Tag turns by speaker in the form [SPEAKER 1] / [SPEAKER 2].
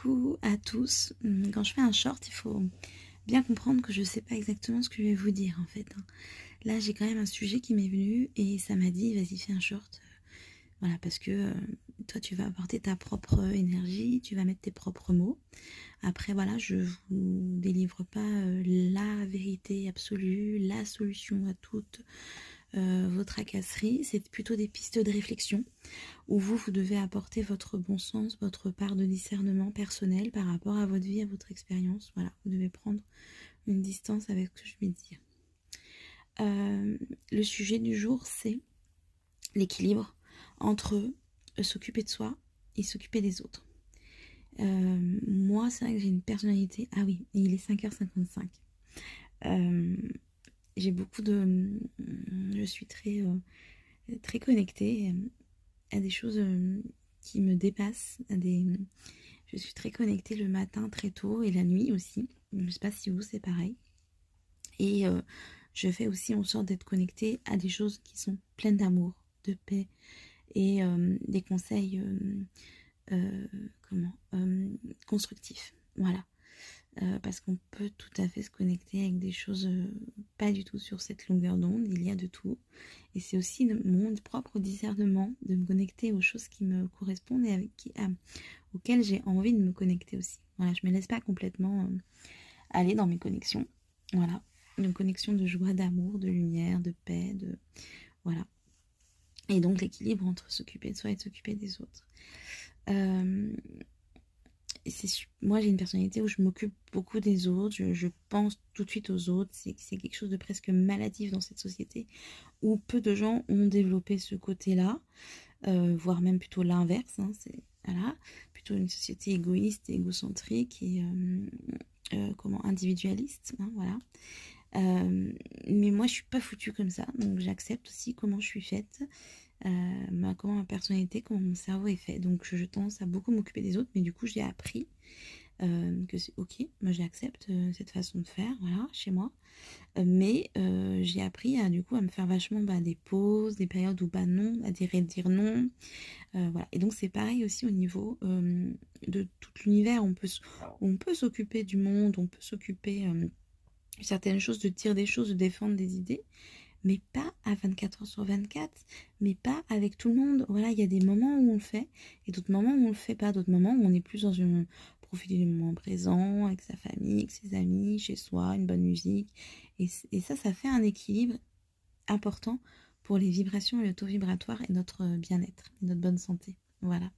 [SPEAKER 1] coucou à tous. Quand je fais un short, il faut bien comprendre que je ne sais pas exactement ce que je vais vous dire en fait. Là, j'ai quand même un sujet qui m'est venu et ça m'a dit, vas-y, fais un short. Voilà, parce que toi, tu vas apporter ta propre énergie, tu vas mettre tes propres mots. Après, voilà, je vous délivre pas la vérité absolue, la solution à toutes vos tracasseries. C'est plutôt des pistes de réflexion où vous devez apporter votre bon sens, votre part de discernement personnel par rapport à votre vie, à votre expérience. Voilà, vous devez prendre une distance avec ce que je vais dire. Le sujet du jour, c'est l'équilibre entre s'occuper de soi et s'occuper des autres. Moi, c'est vrai que j'ai une personnalité... Ah oui, il est 5h55. J'ai beaucoup de... Je suis très connectée à des choses qui me dépassent, je suis très connectée le matin très tôt et la nuit aussi. Je ne sais pas si vous c'est pareil. Et je fais aussi en sorte d'être connectée à des choses qui sont pleines d'amour, de paix et des conseils constructifs. Voilà. Parce qu'on peut tout à fait se connecter avec des choses pas du tout sur cette longueur d'onde, il y a de tout. Et c'est aussi mon propre discernement de me connecter aux choses qui me correspondent et auxquelles j'ai envie de me connecter aussi. Voilà, je me laisse pas complètement aller dans mes connexions. Voilà, une connexion de joie, d'amour, de lumière, de paix, voilà. Et donc l'équilibre entre s'occuper de soi et de s'occuper des autres. Moi j'ai une personnalité où je m'occupe beaucoup des autres, je pense tout de suite aux autres, c'est quelque chose de presque maladif dans cette société où peu de gens ont développé ce côté-là, voire même plutôt l'inverse, hein, c'est voilà, plutôt une société égoïste, égocentrique et individualiste, hein, voilà. Mais moi je suis pas foutue comme ça, donc j'accepte aussi comment je suis faite. Comment ma personnalité, comment mon cerveau est fait. Donc je tendance à beaucoup m'occuper des autres, mais du coup j'ai appris que c'est ok, moi j'accepte cette façon de faire, voilà, chez moi. Mais j'ai appris à me faire vachement des pauses, des périodes où non, à dire non. Voilà. Et donc c'est pareil aussi au niveau de tout l'univers. On peut s'occuper du monde, on peut s'occuper de certaines choses, de dire des choses, de défendre des idées, mais pas à 24h/24, mais pas avec tout le monde. Voilà, il y a des moments où on le fait, et d'autres moments où on le fait pas, d'autres moments où on est plus dans profiter du moment présent, avec sa famille, avec ses amis, chez soi, une bonne musique. Et ça fait un équilibre important pour les vibrations et le taux vibratoire et notre bien-être, et notre bonne santé. Voilà.